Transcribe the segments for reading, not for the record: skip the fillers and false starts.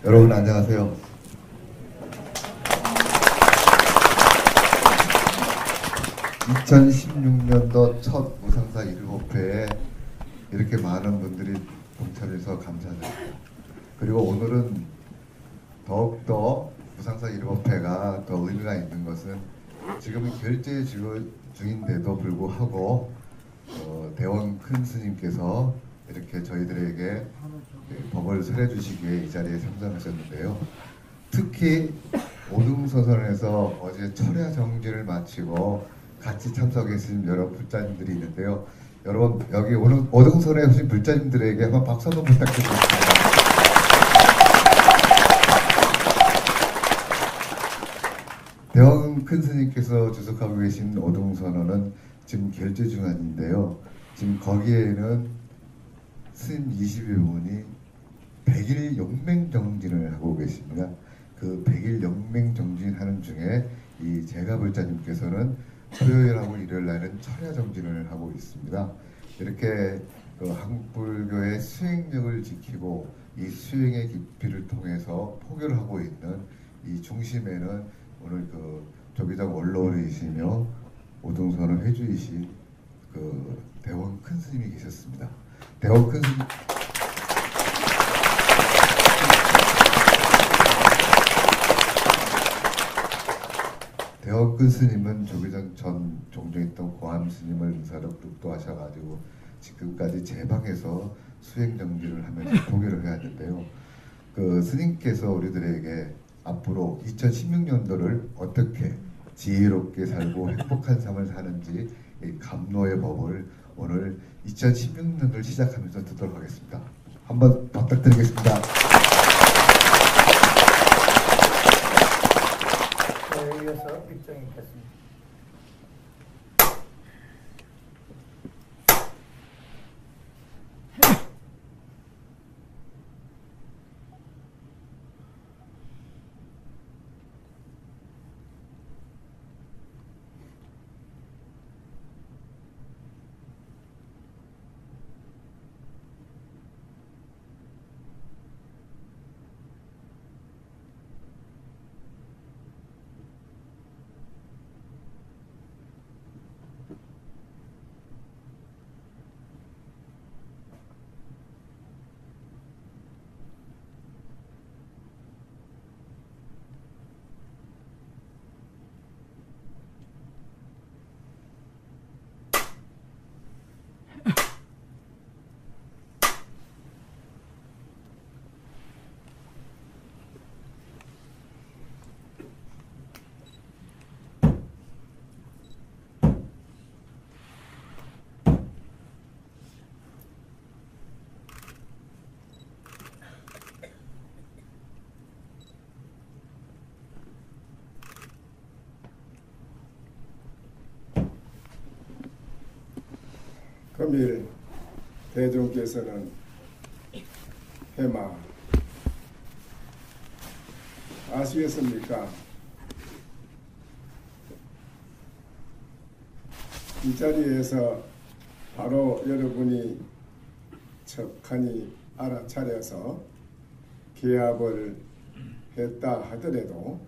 여러분 안녕하세요. 2016년도 첫 무상사 7회에 이렇게 많은 분들이 동참해서 감사드립니다. 그리고 오늘은 더욱더 무상사 7회가 더 의미가 있는 것은 지금 결제 중인데도 불구하고 대원 큰 스님께서 이렇게 저희들에게 법을 설해 주시기 위해 이 자리에 참석하셨는데요. 특히 오등서선에서 어제 철야 정진을 마치고 같이 참석해 주신 여러 불자님들이 있는데요. 여러분 여기 오등선에 오신 불자님들에게 한번 박수 한번 부탁드리겠습니다. 대원 큰 스님께서 주석하고 계신 오등선언은 지금 결제 중인데요. 지금 거기에는 스님 20여 분이 100일 용맹정진을 하고 계십니다. 그 100일 용맹정진하는 중에 이 제가불자님께서는 토요일하고 일요일날은 철야정진을 하고 있습니다. 이렇게 한국불교의 수행력을 지키고 이 수행의 깊이를 통해서 포교를 하고 있는 이 중심에는 오늘 조계장 원로이시며 오등선언 회주이신 대원 큰 스님이 계셨습니다. 대원 큰 스님 대원 큰 스님은 조계장 전 종정했던 고암 스님을 의사로 뚝도하셔가지고 지금까지 제 방에서 수행 정진을 하면서 포교를 해야 하는데요. 스님께서 우리들에게 앞으로 2016년도를 어떻게 지혜롭게 살고 행복한 삶을 사는지 이 감로의 법을 오늘 2016년을 시작하면서 듣도록 하겠습니다. 한번 부탁드리겠습니다. 이어서 입장이 있겠습니다. 금일 대종께서는 해마 아시겠습니까? 이 자리에서 바로 여러분이 척하니 알아차려서 개합을 했다 하더라도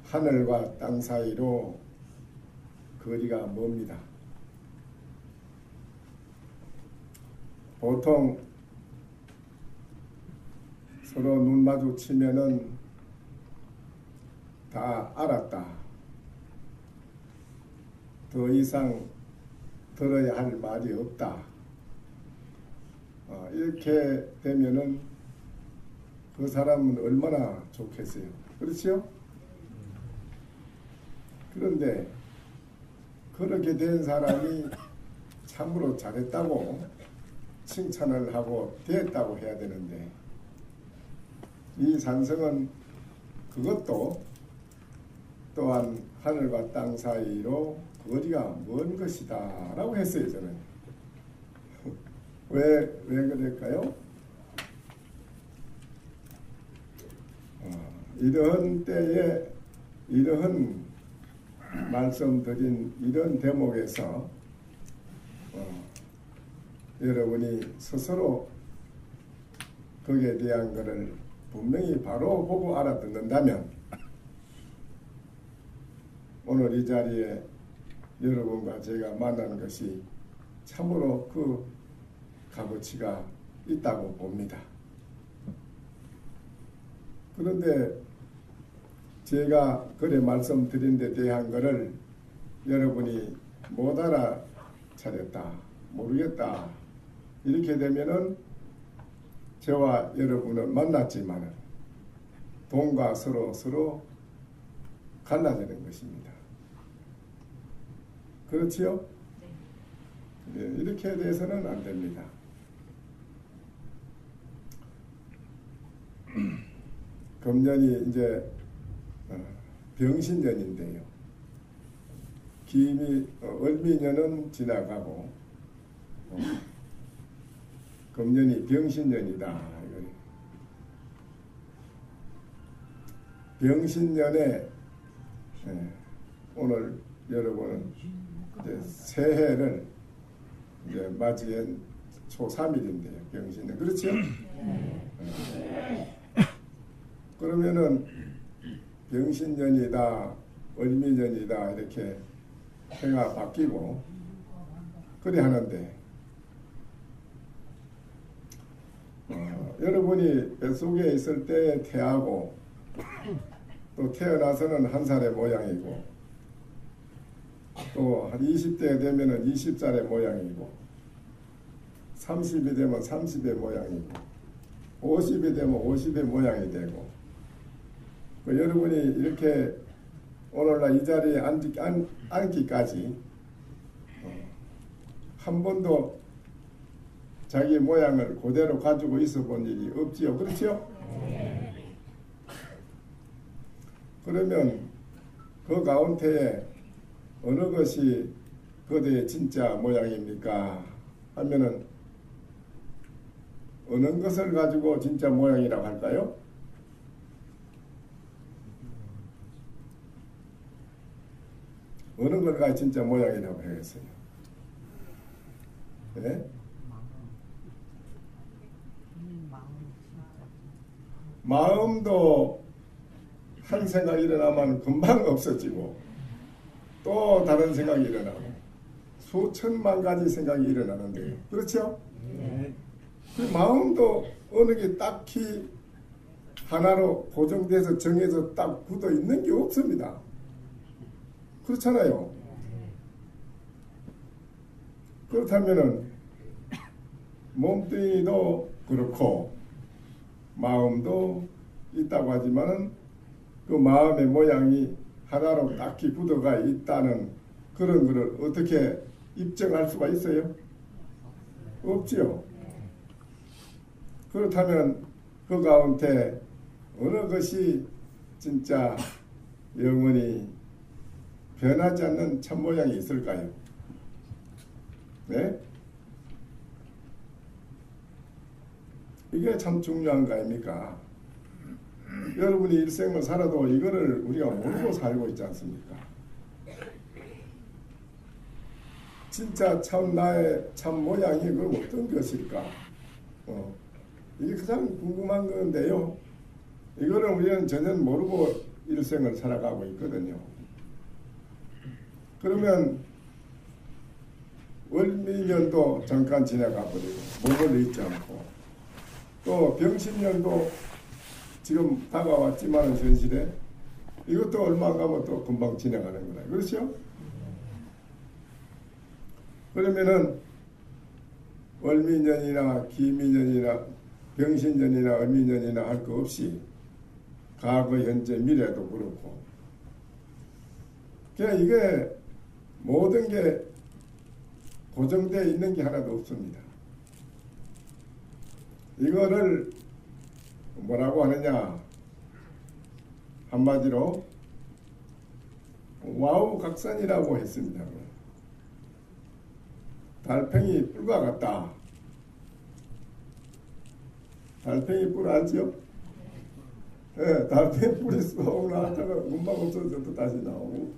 하늘과 땅 사이로 거리가 멉니다. 보통 서로 눈 마주치면은 다 알았다. 더 이상 들어야 할 말이 없다. 이렇게 되면은 그 사람은 얼마나 좋겠어요. 그렇죠? 그런데 그렇게 된 사람이 참으로 잘했다고 칭찬을 하고 됐다고 해야 되는데 이 산성은 그것도 또한 하늘과 땅 사이로 거리가 먼 것이다 라고 했어요. 저는 왜 그럴까요? 이러한 때에 이러한 말씀드린 이런 대목에서 여러분이 스스로 거기에 대한 것을 분명히 바로 보고 알아듣는다면 오늘 이 자리에 여러분과 제가 만나는 것이 참으로 그 값어치가 있다고 봅니다. 그런데 제가 그래 말씀드린 데 대한 것을 여러분이 못 알아차렸다, 모르겠다 이렇게 되면은 저와 여러분은 만났지만은 돈과 서로 갈라지는 것입니다. 그렇지요? 네, 이렇게 돼서는 안 됩니다. 금년이 이제 병신년인데요. 을미년은 지나가고 금년이 병신년이다. 병신년에 오늘 여러분은 이제 새해를 이제 맞이한 초 3일인데요. 병신년. 그렇죠? 그러면은 병신년이다, 을미년이다 이렇게 해가 바뀌고 그래 하는데 여러분이 뱃속에 있을 때 태하고 또 태어나서는 한 살의 모양이고 또 한 20대 되면은 20살의 모양이고 30이 되면 30의 모양이고 50이 되면 50의 모양이 되고 여러분이 이렇게 오늘날 이 자리에 앉기까지 한 번도 자기 모양을 그대로 가지고 있어 본 일이 없지요. 그렇지요? 그러면 그 가운데에 어느 것이 그대의 진짜 모양입니까? 하면은 어느 것을 가지고 진짜 모양이라고 할까요? 어느 걸 가지고 진짜 모양이라고 하겠어요? 네? 마음도 한 생각이 일어나면 금방 없어지고 또 다른 생각이 일어나고 수천만 가지 생각이 일어나는데요. 그렇죠? 그 마음도 어느 게 딱히 하나로 고정돼서 정해서 딱 굳어 있는 게 없습니다. 그렇잖아요. 그렇다면은 몸뚱이도 그렇고 마음도 있다고 하지만은 그 마음의 모양이 하나로 딱히 굳어가 있다는 그런 것을 어떻게 입증할 수가 있어요? 없지요. 그렇다면 그 가운데 어느 것이 진짜 영원히 변하지 않는 참모양이 있을까요? 네? 이게 참 중요한 거 아닙니까? 여러분이 일생을 살아도 이거를 우리가 모르고 살고 있지 않습니까? 진짜 참 나의 참 모양이 그럼 어떤 것일까? 이게 가장 궁금한 건데요. 이거를 우리는 전혀 모르고 일생을 살아가고 있거든요. 그러면 월미년도 잠깐 지나가 버리고 머물러 있지 않고 또 병신년도 지금 다가왔지만 현실에 이것도 얼마 안 가면 또 금방 지나가는 거다. 그렇죠? 그러면은 월미년이나 기미년이나 병신년이나 을미년이나 할 거 없이 과거, 현재, 미래도 그렇고 그냥 이게 모든 게 고정되어 있는 게 하나도 없습니다. 이거를 뭐라고 하느냐 한마디로 와우각산이라고 했습니다. 달팽이 뿔과 같다. 달팽이 뿔 알지요? 네, 달팽이 뿔이 쏙 나왔다가 금방 없어져 또 다시 나오고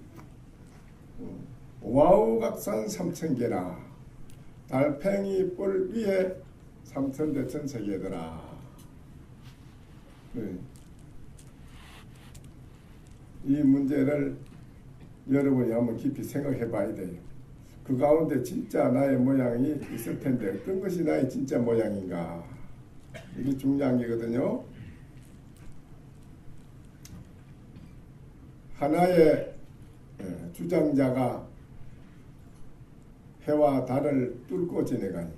와우각산 3000개나 달팽이 뿔 위에 3000대천 세계더라. 네. 이 문제를 여러분이 한번 깊이 생각해 봐야 돼요. 그 가운데 진짜 나의 모양이 있을 텐데 어떤 것이 나의 진짜 모양인가? 이게 중요한 게거든요. 하나의 주장자가 해와 달을 뚫고 지내가니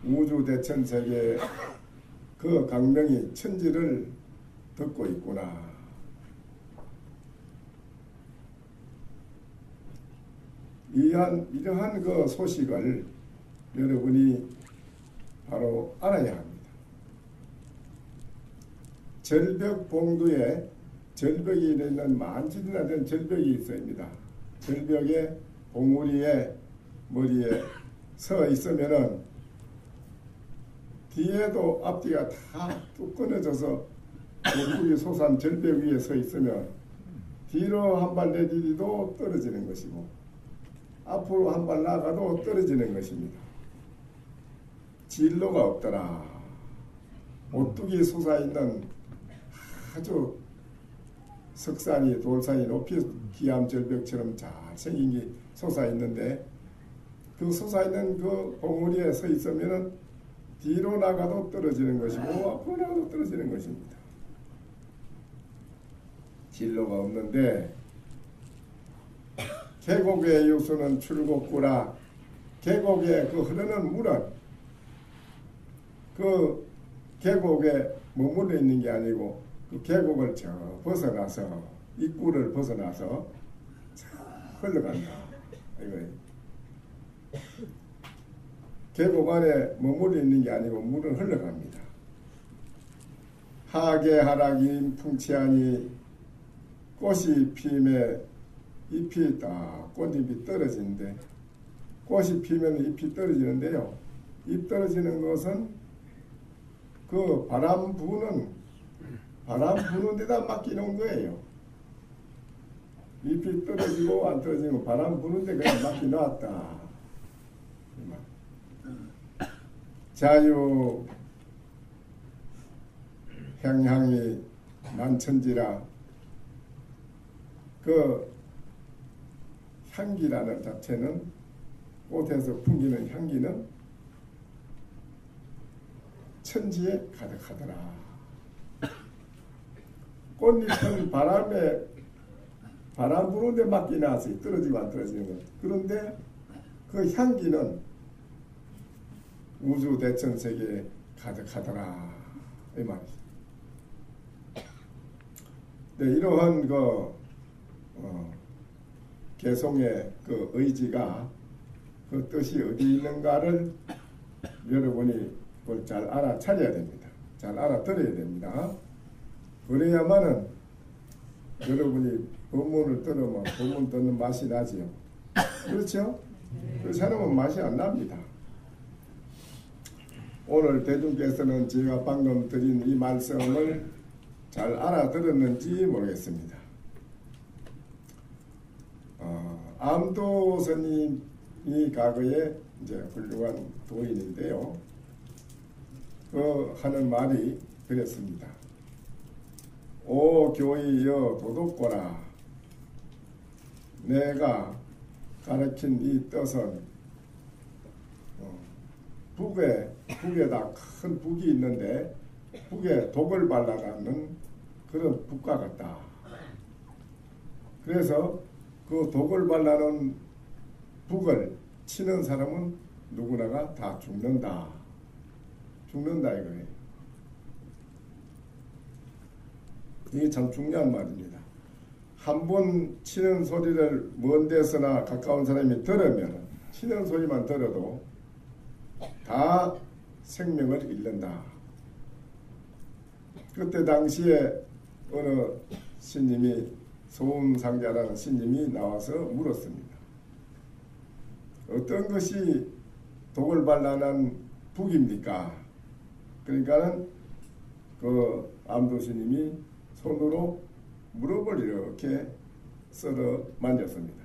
우주 대천세계 그 강명이 천지를 덮고 있구나. 이러한 그 소식을 여러분이 바로 알아야 합니다. 절벽 봉두에 절벽이 있는 만지나 된 절벽이 있습니다. 절벽에 봉우리에 머리에 서 있으면은 뒤에도 앞뒤가 다 뚝 끊어져서 봉우리 솟은 절벽 위에 서 있으면 뒤로 한 발 내디디도 떨어지는 것이고 앞으로 한 발 나가도 떨어지는 것입니다. 진로가 없더라. 오뚝이 솟아있는 아주 석산이 돌산이 높이 기암절벽처럼 잘 생긴 게 솟아있는데 그 솟아있는 그 봉우리에 서 있으면 뒤로 나가도 떨어지는 것이고 앞으로 나가도 떨어지는 것입니다. 진로가 없는데 계곡의 유수는 출곡구라. 계곡에 그 흐르는 물은 그 계곡에 머물러 있는 게 아니고 그 계곡을 저 벗어나서 입구를 벗어나서 흘러간다. 이거예요. 계곡 안에 머물러 있는 게 아니고 물은 흘러갑니다. 하계 하락이 풍치하니 꽃이 피임에 잎이 딱 꽃잎이 떨어지는데 꽃이 피면 잎이 떨어지는데요. 잎 떨어지는 것은 그 바람 부는 데다 맡기는 거예요. 잎이 떨어지고 안 떨어지고 바람 부는데 그냥 맡기 놨다. 자유 향향이 만천지라. 그 향기라는 자체는 꽃에서 풍기는 향기는 천지에 가득하더라. 꽃잎은 바람 부는데 맡기 놨어요. 떨어지고 안 떨어지는 것. 그런데 그 향기는 우주 대천세계에 가득하더라. 이 말이죠. 네, 이러한 개송의 그 의지가 그 뜻이 어디 있는가를 여러분이 그걸 잘 알아차려야 됩니다. 잘 알아들어야 됩니다. 그래야만은 여러분이 법문을 들으면 법문 듣는 맛이 나지요. 그렇죠? 그렇지 않으면 맛이 안 납니다. 오늘 대중께서는 제가 방금 드린 이 말씀을 잘 알아들었는지 모르겠습니다. 암도 스님이 과거에 이제 훌륭한 도인인데요. 그 하는 말이 그랬습니다. 오 교이여 도둑꼬라. 내가 가르친 이 뜻은 북에다 큰 북이 있는데 북에 독을 발라놓는 그런 북과 같다. 그래서 그 독을 발라놓은 북을 치는 사람은 누구나가 다 죽는다. 죽는다 이거예요. 이게 참 중요한 말입니다. 한 번 치는 소리를 먼 데서나 가까운 사람이 들으면 치는 소리만 들어도 다 생명을 잃는다. 그때 당시에 어느 스님이 소음상자라는 스님이 나와서 물었습니다. 어떤 것이 독을 발라난 북입니까? 그러니까는 그 암도 스님이 손으로 무릎을 이렇게 썰어 만졌습니다.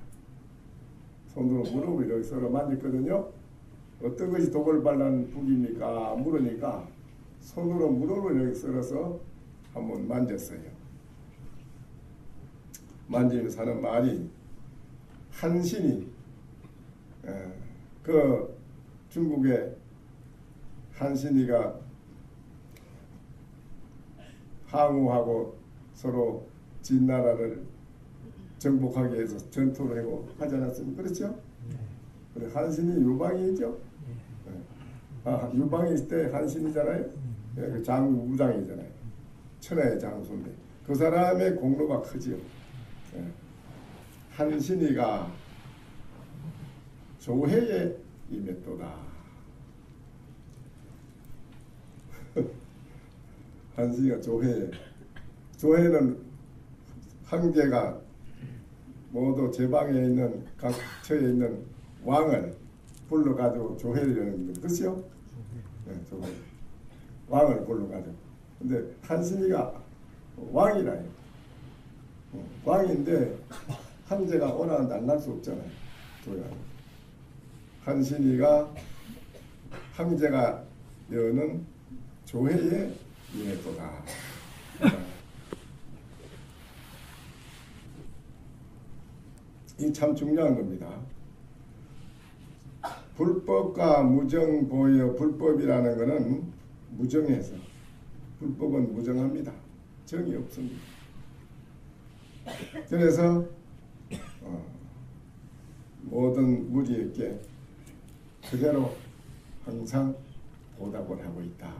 손으로 무릎을 이렇게 썰어 만졌거든요. 어떤 것이 독을 발라난 북입니까? 물으니까 손으로 무릎을 여기 썰어서 한번 만졌어요. 만지면서 하는 말이 한신이 그 중국의 한신이가 항우하고 서로 진나라를 정복하기 위해서 전투를 하고 하지 않았습니까? 그렇죠? 그래, 한신이 유방이죠. 유방이 있을 때 한신이잖아요. 그 장우장이잖아요. 천하의 장수인데 그 사람의 공로가 크지요. 한신이가 조해에 임했도다. 한신이가 조해는 황제가 모두 제방에 있는 각 처에 있는 왕을 불러가지고 조회를 여는 것, 그렇죠? 네, 조회. 왕을 불러가지고. 근데 한신이가 왕이라요. 왕인데 황제가 원하는데 안 날 수 없잖아요. 조회가. 한신이가 황제가 여는 조회에 임했도다. 이 참 중요한 겁니다. 불법과 무정 보여. 불법이라는 것은 무정해서, 불법은 무정합니다. 정이 없습니다. 그래서 모든 무리에게 그대로 항상 보답을 하고 있다.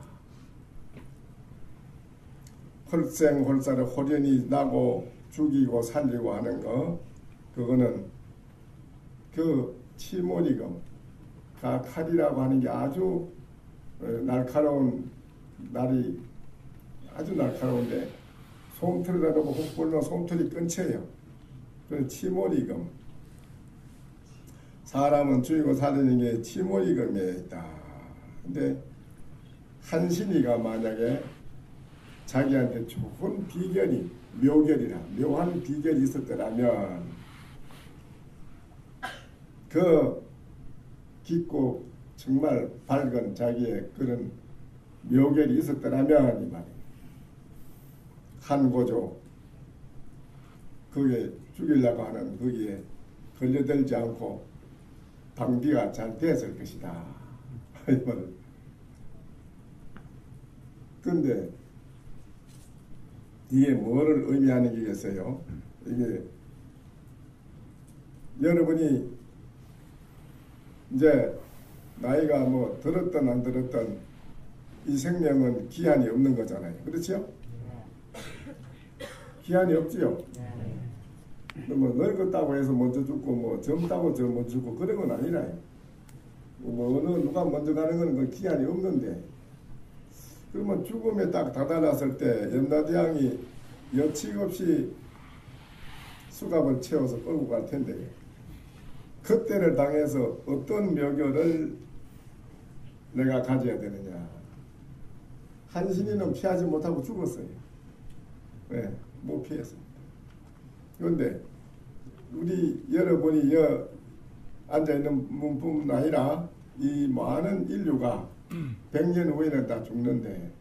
홀생홀사를 호련히 나고 죽이고 살리고 하는 거, 그거는 그 치모니금, 칼이라고 하는 게 아주 날카로운 날이 아주 날카로운데 솜털에다 놓고 훅 불면 솜털이 끊쳐요. 그래서 치모니금, 사람은 죽이고 살리는 게 치모니금에 있다. 근데 한신이가 만약에 자기한테 좋은 비결이, 묘결이라 묘한 비결이 있었더라면 그 깊고 정말 밝은 자기의 그런 묘결이 있었더라면 이 말이에요. 한고조 그게 죽이려고 하는 거기에 걸려들지 않고 방비가 잘 됐을 것이다. 그런데 이게 뭐를 의미하는 게겠어요? 이게 여러분이 이제 나이가 뭐 들었든 안 들었든 이 생명은 기한이 없는 거잖아요. 그렇죠? 기한이 없지요. 뭐 늙었다고 해서 먼저 죽고 뭐 젊다고 저 먼저 죽고 그런 건 아니라요. 뭐 어느 누가 먼저 가는 건 그 기한이 없는데, 그러면 죽음에 딱 다다랐을 때 염라대왕이 여칙 없이 수갑을 채워서 끌고 갈 텐데 그때를 당해서 어떤 묘결을 내가 가져야 되느냐. 한신이는 피하지 못하고 죽었어요. 네, 못 피했습니다. 그런데 우리 여러분이 앉아있는 분뿐 아니라 이 많은 인류가 100년 후에는 다 죽는데,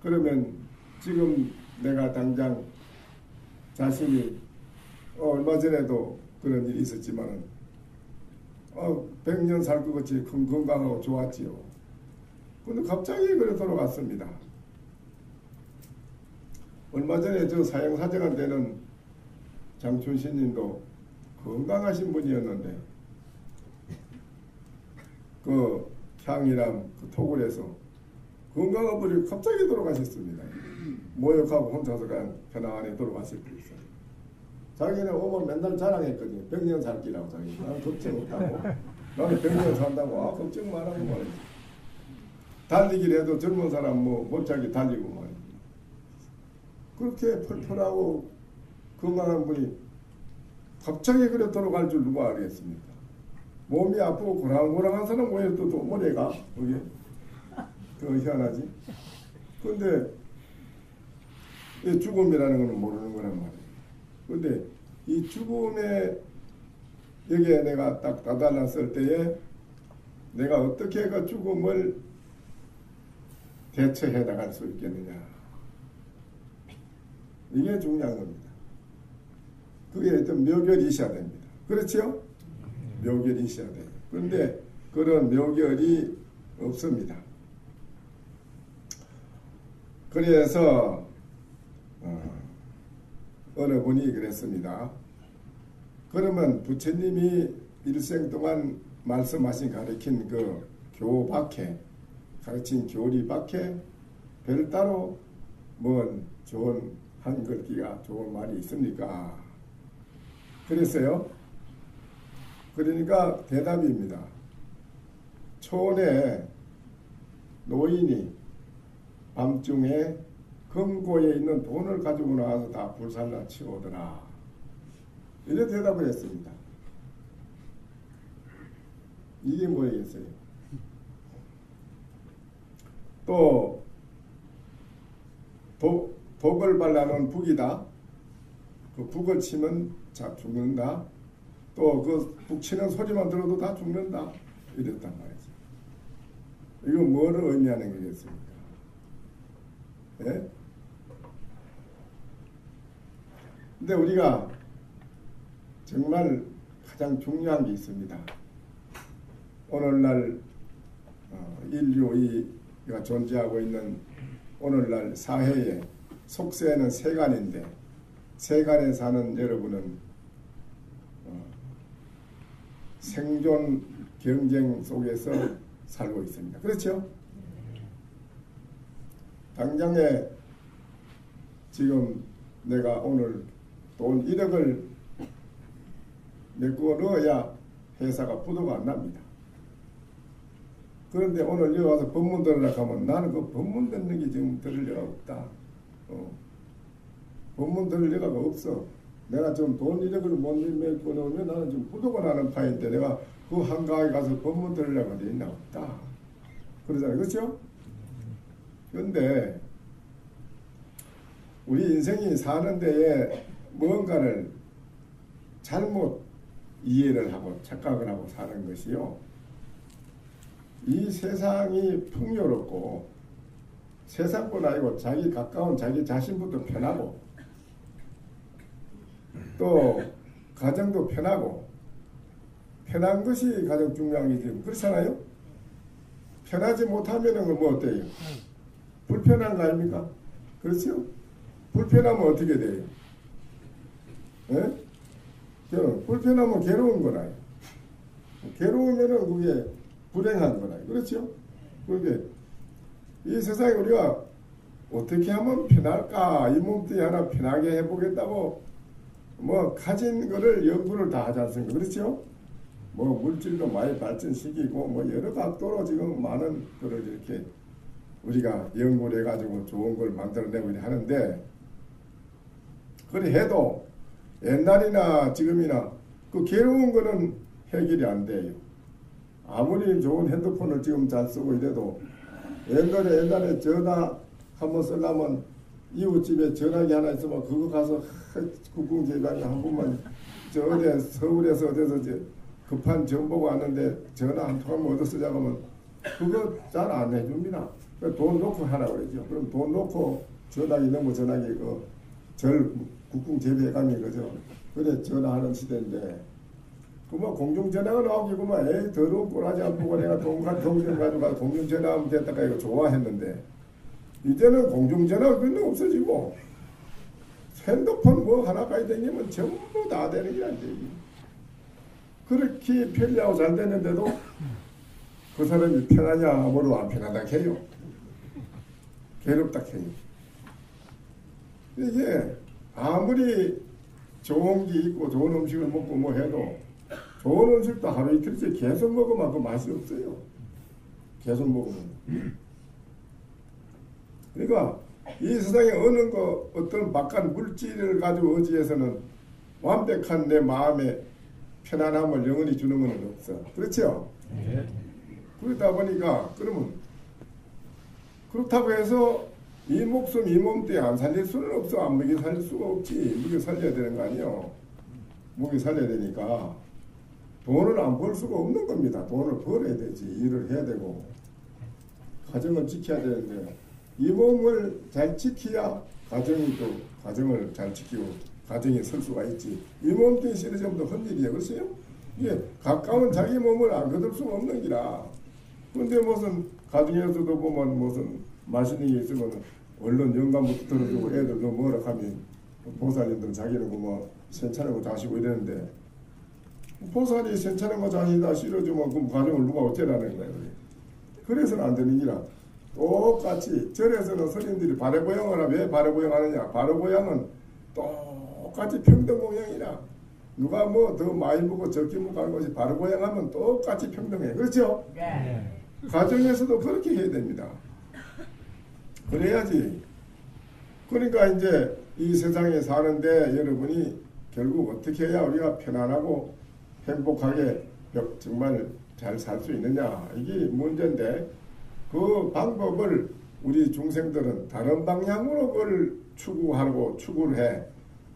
그러면 지금 내가 당장 자신이 얼마 전에도 그런 일이 있었지만은 100년 살 것 같이 건강하고 좋았지요. 근데 갑자기 그래 돌아갔습니다. 얼마 전에 저 사형사정한 데는 장춘신님도 건강하신 분이었는데 그 향이람 그 토굴에서 건강한 분이 갑자기 돌아가셨습니다. 모욕하고 혼자서 그냥 편안히 돌아갔을 때 있어요. 자기는 오면 맨날 자랑했거든요. 100년 살기라고 자기. 나는 걱정 없다고. 나는 100년 산다고. 걱정 말라고 말이지. 달리기를 해도 젊은 사람 뭐 못자기 달리고 말이지. 그렇게 펄펄하고 건강한 분이 갑자기 그래 돌아갈 줄 누가 알겠습니까? 몸이 아프고 고랑고랑한 사람 왜 또 머리가 그게 그 희한하지. 근데 이 죽음이라는 거는 모르는 거란 말이에요. 근데 이 죽음에 여기에 내가 딱 다다랐을 때에 내가 어떻게 그 죽음을 대처해 나갈 수 있겠느냐. 이게 중요한 겁니다. 그게 어떤 묘결이 있어야 됩니다. 그렇죠? 묘결이 있어야 돼요. 그런데 그런 묘결이 없습니다. 그래서 어느 분이 그랬습니다. 그러면 부처님이 일생 동안 말씀하신 가르친 그 교밖에 가르친 교리 밖에 별따로 뭔 좋은 한글기가 좋은 말이 있습니까? 그랬어요. 그러니까 대답입니다. 초원에 노인이 밤중에 금고에 있는 돈을 가지고 나와서 다 불살라 치우더라. 이래 대답을 했습니다. 이게 뭐겠어요? 또 독을 발라놓은 북이다. 그 북을 치면 자 죽는다. 또 그 북 치는 소리만 들어도 다 죽는다. 이랬단 말이죠. 이건 뭐를 의미하는 거겠습니까? 예? 근데 우리가 정말 가장 중요한 게 있습니다. 오늘날 인류가 존재하고 있는 오늘날 사회의 속세는 세간인데 세간에 사는 여러분은 생존 경쟁 속에서 살고 있습니다. 그렇죠? 당장에 지금 내가 오늘 돈 1억을 메꾸어 넣어야 회사가 부도가 안 납니다. 그런데 오늘 여기 와서 법문 들으려고 하면 나는 그 법문 듣는 게 지금 들을 여가 없다. 법문 들을 여가가 없어. 내가 좀 돈 1억을 못 메꾸어 넣으면 나는 좀 부도가 나는 파인데 내가 그 한가하게 가서 법문 들으려고 하는데 있나 없다. 그러잖아요. 그렇죠? 그런데 우리 인생이 사는 데에 무언가를 잘못 이해를 하고 착각을 하고 사는 것이요. 이 세상이 풍요롭고 세상뿐 아니고 자기 가까운 자기 자신부터 편하고 또 가정도 편하고 편한 것이 가장 중요한 게 지금 그렇잖아요. 편하지 못하면은 뭐 어때요? 불편한 거 아닙니까? 그렇죠? 불편하면 어떻게 돼요? 예? 불편하면 괴로운 거라요. 괴로우면은 그게 불행한 거라요. 그렇죠? 그게 이 세상에 우리가 어떻게 하면 편할까? 이 몸뚱이 하나 편하게 해보겠다고 뭐 가진 거를 연구를 다 하지 않습니까? 그렇죠? 뭐 물질도 많이 발전시키고 뭐 여러 각도로 지금 많은 거를 이렇게 우리가 연구를 해가지고 좋은 걸 만들어내고 하는데 그래 해도 옛날이나 지금이나 그 괴로운 거는 해결이 안 돼요. 아무리 좋은 핸드폰을 지금 잘 쓰고 이래도 옛날에 전화 한번 쓰려면 이웃집에 전화기 하나 있으면 그거 가서 국궁제방에 한 번만 저 어디 서울에서 어디서 이제 급한 정보가 왔는데 전화 한 통만 얻어 쓰자고 하면 그거 잘 안 해줍니다. 돈 놓고 하라고 그러죠. 그럼 돈 놓고 전화기 너무 전화기 절 국궁제배감이 그죠. 그래 전화하는 시대인데 그뭐 공중전화가 나오기 그만 에이 더러운 꼬라지 안 보고 내가 동전 가지고 공중전화하면 됐다가 이거 좋아했는데 이제는 공중전화가 그냥 없어지고 핸드폰 뭐 하나까지 댕기면 전부 다 되는 게 안 돼요. 그렇게 편리하고 잘 되는데도 그 사람이 편하냐 뭐로 안 편하다 해요. 괴롭다 해요. 이게 아무리 좋은 게 있고 좋은 음식을 먹고 뭐 해도 좋은 음식도 하루 이틀째 계속 먹으면 그 맛이 없어요. 계속 먹으면. 그러니까 이 세상에 어느 어떤 바깥 물질을 가지고 의지해서는 완벽한 내 마음의 편안함을 영원히 주는 건 없어. 그렇죠? 네. 그러다 보니까 그러면 그렇다고 해서 이 목숨 이 몸뚱이 안 살릴 수는 없어. 안 먹이 살릴 수가 없지. 먹이 살려야 되는 거 아니에요. 먹이 살려야 되니까 돈을 안 벌 수가 없는 겁니다. 돈을 벌어야 되지. 일을 해야 되고 가정을 지켜야 되는데 이 몸을 잘 지켜야 가정이 또 가정을 잘 지키고 가정이 설 수가 있지. 이 몸뚱이 쓰러지면 더 헛일이야. 그렇어요? 이게 가까운 자기 몸을 안 거둘 수가 없는 기라. 근데 무슨 가정에서도 보면 무슨 맛있는 게 있으면 얼른 영감부터 들어주고 애들도 뭐라 하면 보살님들은 자기는 뭐 괜찮은 거 자시고 이러는데 보살이 괜찮은 거 자시다 실어주면 그럼 가정을 누가 어째라는 거야. 그래서는 안 되는 기라. 똑같이 절에서는 스님들이 바래보양을 하면 왜 바래보양하느냐. 바래보양은 똑같이 평등공양이라. 누가 뭐 더 많이 먹고 적게 먹고 하는 것이 바래보양하면 똑같이 평등해. 그렇죠? 네. 가정에서도 그렇게 해야 됩니다. 그래야지. 그러니까 이제 이 세상에 사는데 여러분이 결국 어떻게 해야 우리가 편안하고 행복하게 정말 잘 살 수 있느냐. 이게 문제인데 그 방법을 우리 중생들은 다른 방향으로 그걸 추구하고 추구를 해.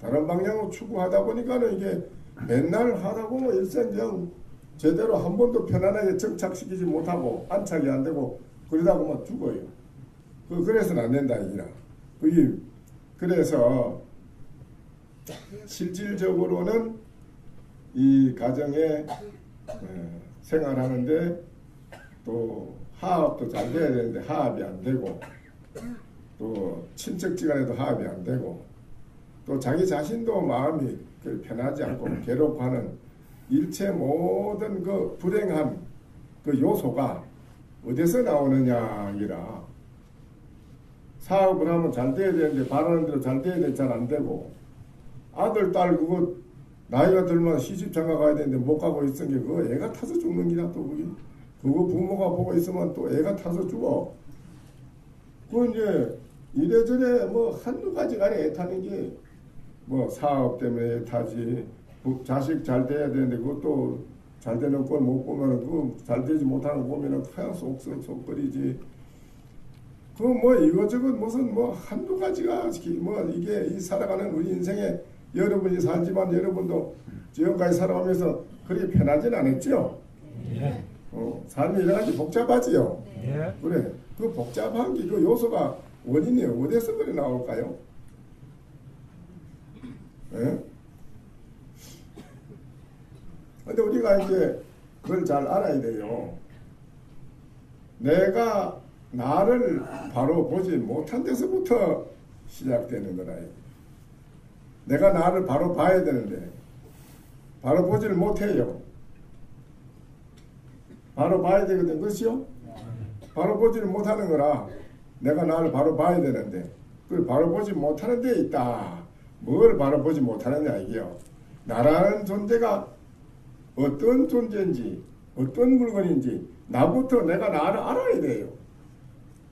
다른 방향으로 추구하다 보니까는 이게 맨날 하다 보면 일생경 제대로 한 번도 편안하게 정착시키지 못하고 안착이 안 되고 그러다 보면 죽어요. 그래서는 안 된다 이기라. 그래서 실질적으로는 이 가정에 생활하는데 또 화합도 잘 돼야 되는데 화합이 안 되고 또 친척지간에도 화합이 안 되고 또 자기 자신도 마음이 편하지 않고 괴롭고하는 일체 모든 그 불행한 그 요소가 어디서 나오느냐이라. 사업을 하면 잘 돼야 되는데 바라는 대로 잘 돼야 되는데 잘 안 되고 아들 딸 그거 나이가 들면 시집 장가 가야 되는데 못 가고 있으니 그거 애가 타서 죽는 기라. 또 그거 부모가 보고 있으면 또 애가 타서 죽어. 그 이제 이래저래 뭐 한두 가지 간에 애 타는 게 뭐 사업 때문에 애 타지. 자식 잘 돼야 되는데 그것도 잘 되는 걸 못 보면은 그 잘 되지 못하는 거 보면은 그냥 속썩거리지. 그 뭐 이것저것 무슨 뭐 한두 가지가 뭐 이게 이 살아가는 우리 인생에 여러분이 살지만 여러분도 지금까지 살아가면서 그렇게 편하진 않았죠. 예. 삶이 여러 가지 복잡하지요. 예. 그래. 그 복잡한 게 그 요소가 원인이 어디서 그래 나올까요? 예? 근데 우리가 이제 그걸 잘 알아야 돼요. 내가 나를 바로 보지 못한 데서부터 시작되는 거다. 내가 나를 바로 봐야 되는데 바로 보지를 못해요. 바로 봐야 되거든. 그렇죠? 바로 보지를 못하는 거라 내가 나를 바로 봐야 되는데 그걸 바로 보지 못하는 데 있다. 뭘 바로 보지 못하느냐 이게요. 나라는 존재가 어떤 존재인지 어떤 물건인지 나부터 내가 나를 알아야 돼요.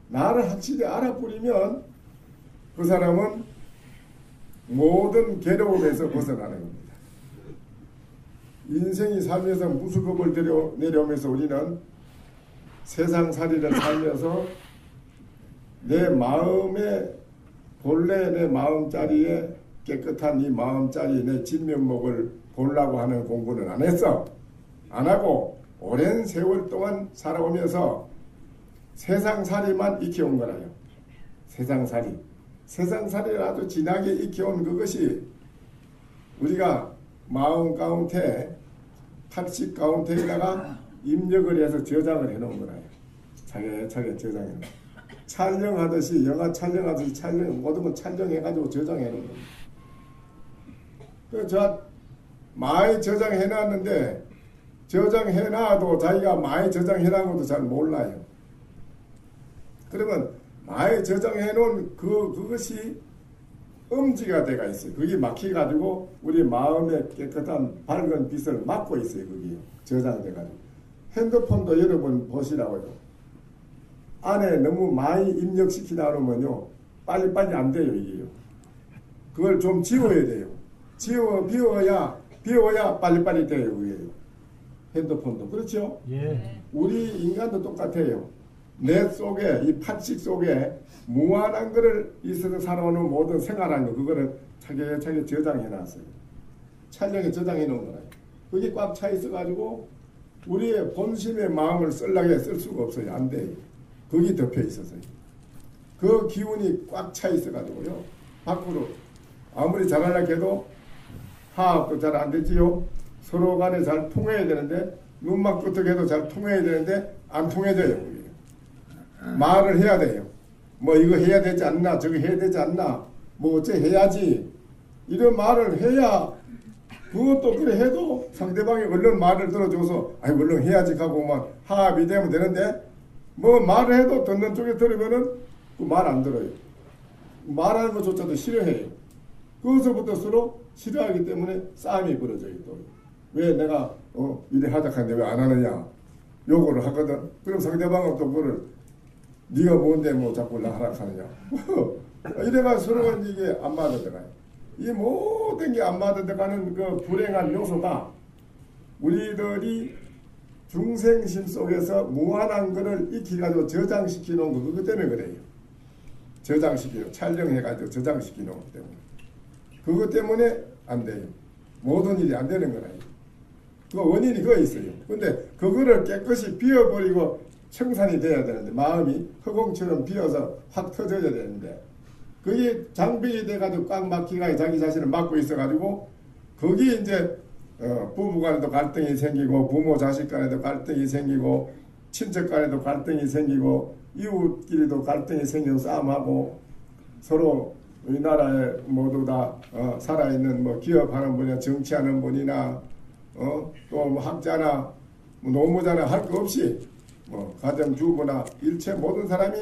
나를 확실히 알아버리면 그 사람은 모든 괴로움에서 벗어나는 겁니다. 인생이 살면서 무수급을 내려오면서 우리는 세상살이를 살면서 내 마음의 본래 내 마음자리에 깨끗한 이 마음자리 내 진면목을 보려고 하는 공부는 안 했어. 안 하고 오랜 세월 동안 살아오면서 세상살이만 익혀온 거라요. 세상살이. 세상살이를 아주 진하게 익혀온 그것이 우리가 마음 가운데 탁식 가운데에다가 입력을 해서 저장을 해놓은 거라요. 차례차례 저장해 놓은 촬영하듯이 영화 촬영하듯이 모든 걸 촬영해가지고 저장해 놓은 겁니다. 저 많이 저장해놨는데 저장해놔도 자기가 많이 저장해놓은 것도 잘 몰라요. 그러면 많이 저장해놓은 그것이 음지가 돼가 있어요. 그게 막혀가지고 우리 마음의 깨끗한 밝은 빛을 막고 있어요. 그게 저장돼가지고. 핸드폰도 여러분 보시라고요. 안에 너무 많이 입력시키다 놓으면요 빨리빨리 안 돼요. 이게요. 그걸 좀 지워야 돼요. 비워야 빨리빨리 돼요. 그게요. 핸드폰도 그렇죠? 예. 우리 인간도 똑같아요. 내 속에 이 팥식 속에 무한한 거를 있어서 살아오는 모든 생활한 거 그거를 차게 저장해 놨어요. 촬영에 저장해 놓은 거예요. 그게 꽉 차 있어 가지고 우리의 본심의 마음을 쓸라게 쓸 수가 없어요. 안 돼요. 거기 덮여 있었어요. 그 기운이 꽉 차 있어가지고요. 밖으로 아무리 잘하려고 해도 화합도 잘 안 되지요. 서로 간에 잘 통해야 되는데 눈만 끄덕해도 잘 통해야 되는데 안 통해져요. 그게. 말을 해야 돼요. 뭐 이거 해야 되지 않나 저거 해야 되지 않나 뭐 어째 해야지 이런 말을 해야 그것도 그래 해도 상대방이 얼른 말을 들어줘서 아이 얼른 해야지 하고만 화합이 되면 되는데 뭐 말을 해도 듣는 쪽에 들으면은 그 말 안 들어요. 말하는 것조차도 싫어해요. 그것부터 서로 싫어하기 때문에 싸움이 벌어져요. 또. 왜 내가 이래 하자 하는데 왜 안 하느냐 요구를 하거든. 그럼 상대방은 또 그거를 네가 뭔데 뭐 자꾸 나 하라 하느냐 이래가 서로가 이게 안 맞아 들어가요. 이 모든 게 안 맞아 들어가는 그 불행한 요소가 우리들이 중생심 속에서 무한한 것을 익혀가지고 저장시켜 놓은 거 그것 때문에 그래요. 저장시키고 촬영해가지고 저장시켜 놓은 것 때문에 그것 때문에 안 돼요. 모든 일이 안 되는 거라요. 그 원인이 그거 있어요. 근데 그거를 깨끗이 비워버리고 청산이 돼야 되는데 마음이 허공처럼 비어서 확 터져야 되는데 그게 장벽이 돼가지고 꽉 막히가 자기 자신을 막고 있어가지고 거기 이제 부부 간에도 갈등이 생기고 부모 자식 간에도 갈등이 생기고 친척 간에도 갈등이 생기고 이웃끼리도 갈등이 생겨서 싸움하고 서로 우리나라에 모두 다 살아있는 뭐 기업하는 분이나 정치하는 분이나 또 뭐 학자나 뭐 노무자나 할 거 없이 뭐 가정주부나 일체 모든 사람이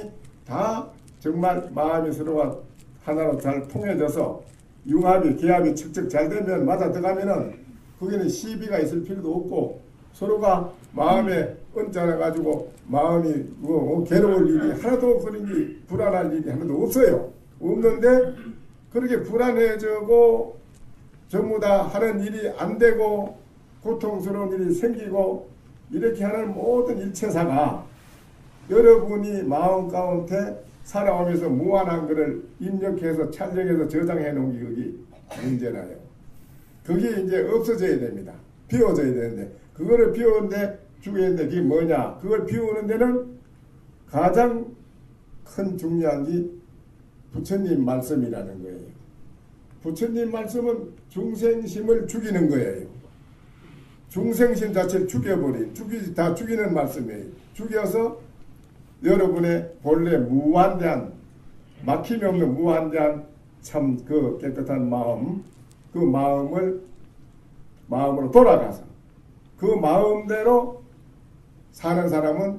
다 정말 마음이 서로가 하나로 잘 통해져서 융합이 기합이 척척 잘 되면 맞아 들어가면은 거기는 시비가 있을 필요도 없고 서로가 마음에 언짢아 가지고 마음이 뭐 괴로울 일이 하나도 그런 게 불안할 일이 하나도 없어요. 없는데 그렇게 불안해지고 전부 다 하는 일이 안 되고 고통스러운 일이 생기고 이렇게 하는 모든 일체사가 여러분이 마음 가운데 살아오면서 무한한 것을 입력해서 촬영해서 저장해 놓은 게 그게 문제라요. 그게 이제 없어져야 됩니다. 비워져야 되는데 그거를 비우는데 죽였는데 그게 뭐냐? 그걸 비우는 데는 가장 큰 중요한 게 부처님 말씀이라는 거예요. 부처님 말씀은 중생심을 죽이는 거예요. 중생심 자체를 죽여버린, 다 죽이는 말씀이에요. 죽여서 여러분의 본래 무한대한, 막힘이 없는 무한대한 참 그 깨끗한 마음, 그 마음으로 돌아가서 그 마음대로 사는 사람은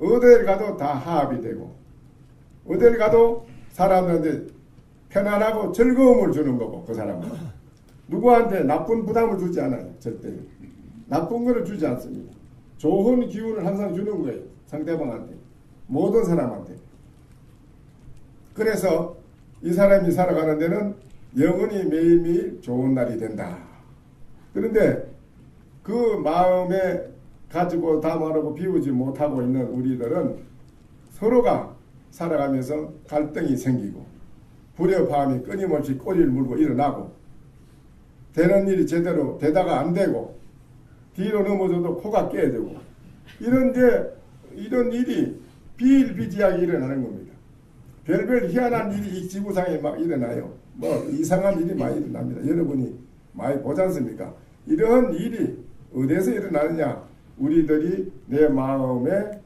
어딜 가도 다 화합이 되고 어딜 가도 사람들한테 편안하고 즐거움을 주는 거고 그 사람은 누구한테 나쁜 부담을 주지 않아요. 절대 나쁜 거를 주지 않습니다. 좋은 기운을 항상 주는 거예요. 상대방한테 모든 사람한테. 그래서 이 사람이 살아가는 데는 영원히 매일매일 좋은 날이 된다. 그런데 그 마음에 가지고 담아놓고 비우지 못하고 있는 우리들은 서로가 살아가면서 갈등이 생기고 불협화음이 끊임없이 꼬리를 물고 일어나고 되는 일이 제대로 되다가 안 되고 뒤로 넘어져도 코가 깨지고 이런 일이 비일비재하게 일어나는 겁니다. 별별 희한한 일이 이 지구상에 막 일어나요. 뭐 이상한 일이 많이 일어납니다. 여러분이 많이 보지 않습니까? 이런 일이 어디에서 일어나느냐? 우리들이 내 마음에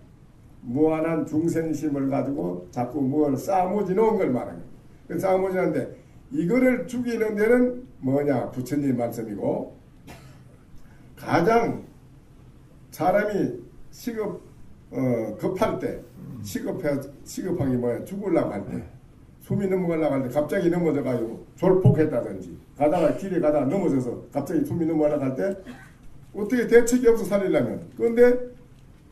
무한한 중생심을 가지고 자꾸 뭘 쌓아모지 놓은 걸 말하는 거예요. 쌓아모지 놓는데 이거를 죽이는 데는 뭐냐? 부처님 말씀이고 가장 사람이 급할 때 시급한 게 뭐야? 죽으려고 할 때 숨이 넘어가려고 할 때 갑자기 넘어져가지고 졸폭했다든지 가다가 길에 가다가 넘어져서 갑자기 숨이 넘어가려고 할 때 어떻게 대책이 없어 살리려면 그런데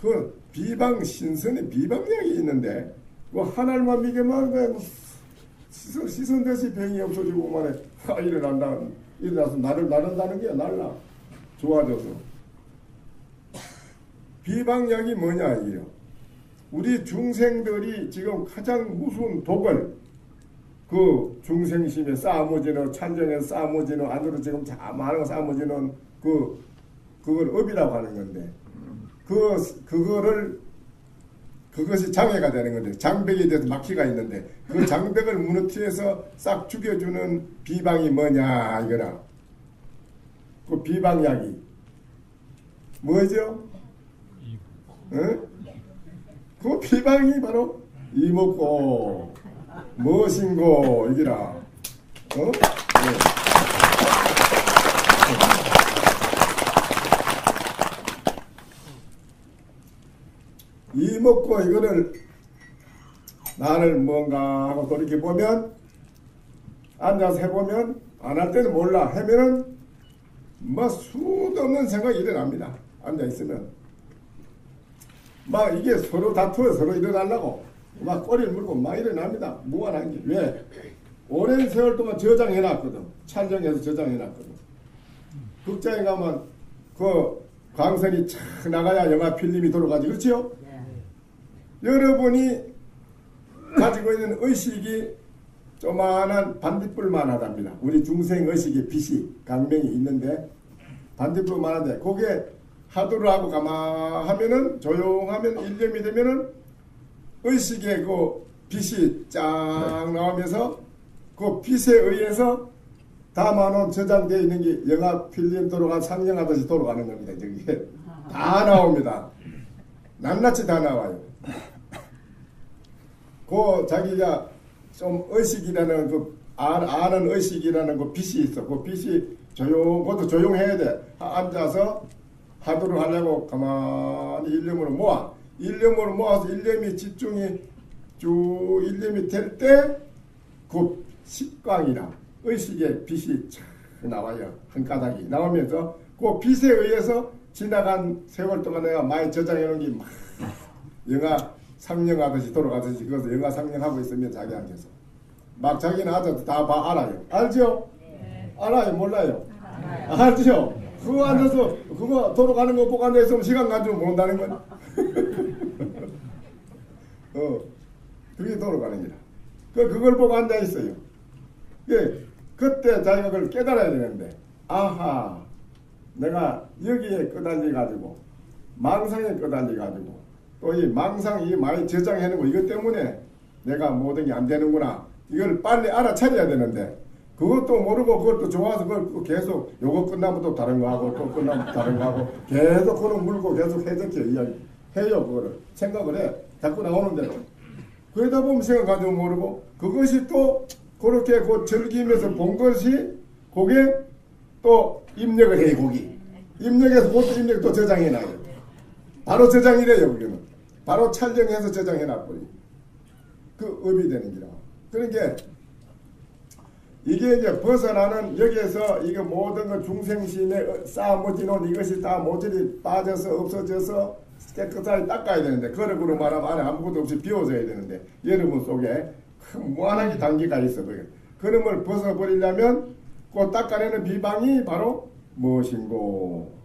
그 비방신선의 비방약이 있는데 뭐 하나만 믿게만 씻은 듯이 병이 없어지고 말해 일어나서 나를 나른다는 게 날라 좋아져서 비방약이 뭐냐 이게요. 우리 중생들이 지금 가장 무서운 독을 그 중생심에 쌓아모지는 찬정에서 쌓아모지는 안으로 지금 많은 쌓아모지는 그걸 업이라고 하는 건데 그거를 그것이 장애가 되는 건데 장벽에 대해서 막히가 있는데 그 장벽을 무너뜨려서 싹 죽여주는 비방이 뭐냐 이거라. 그 비방약이 뭐죠? 응? 그 비방이 바로 이먹고 무엇인고 이기라. 어? 네. 이먹고 이거를 나를 뭔가 하고 돌이켜보면 앉아서 해보면 안 할 때는 몰라 하면은 뭐 수도 없는 생각이 일어납니다. 앉아있으면 막 이게 서로 다투어 서로 일어나려고 막 꼬리를 물고 막 일어납니다. 무한한 게. 왜? 오랜 세월 동안 저장해놨거든. 촬영해서 저장해놨거든. 극장에 가면 그 광선이 착 나가야 영화 필름이 돌아가지. 그렇지요? 여러분이 가지고 있는 의식이 조만한 반딧불만 하답니다. 우리 중생 의식의 빛이 강명이 있는데 반딧불만 하는데 그게 하도를 하고 가만하면은 조용하면 일념이 되면은 의식의 그 빛이 쫙 나오면서 그 빛에 의해서 담아놓은 저장되어 있는 게 영화 필름 돌아가 상영하듯이 돌아가는 겁니다. 저게 다 나옵니다. 낱낱이 다 나와요. 그 자기가 좀 의식이라는 그 아는 의식이라는 그 빛이 있어. 그 빛이 그것도 조용해야 돼. 앉아서 하도를 하려고 가만히 일념으로 모아. 일념으로 모아서 일념이 집중이 쭉 일념이 될 때 그 식광이나 의식의 빛이 쫙 나와요. 한 가닥이 나오면서 그 빛에 의해서 지나간 세월 동안 내가 많이 저장해 놓은 게 막 영화 상영하듯이 돌아가듯이 그것을 영화 상영하고 있으면 자기 앉아서 막 자기는 앉아서 다 알아요. 알죠? 네. 알아요? 몰라요? 알아요. 알죠? 그거 앉아서 그거 돌아가는 거 보고 앉아있으면 시간 가지고 모른다는 거야. 그게 돌아가는 거야. 그걸 보고 앉아있어요. 그때 자기가 그걸 깨달아야 되는데 아하 내가 여기에 끄달려가지고 망상에 끄달려가지고 또 이 망상 이 많이 저장해놓은 거 이것 때문에 내가 모든 게 안 되는구나. 이걸 빨리 알아차려야 되는데 그것도 모르고 그것도 좋아서 그걸 계속 요거 끝나면 또 다른 거 하고 또 끝나면 다른 거 하고 계속 그걸 물고 계속 해적해 이야기 해요. 그거를 생각을 해. 자꾸 나오는 대로. 그러다 보면 생각하지도 모르고 그것이 또 그렇게 그 즐기면서 본 것이 그게 또 입력을 해. 거기 입력해서 그것도 입력 또 저장해놔요. 바로 저장이 돼요. 그게는 바로 촬영해서 저장해놔버리. 그 업이 되는 기라. 그러니까 이게 이제 벗어나는 여기에서 이거 모든 거 중생심에 쌓아모진 놓은 이것이 다 모질이 빠져서 없어져서 깨끗하게 닦아야 되는데 거룩으로 말하면 안에 아무것도 없이 비워져야 되는데 여러분 속에 큰 무한하게 단계가 있어. 그놈을 벗어버리려면 그 닦아내는 비방이 바로 무엇인고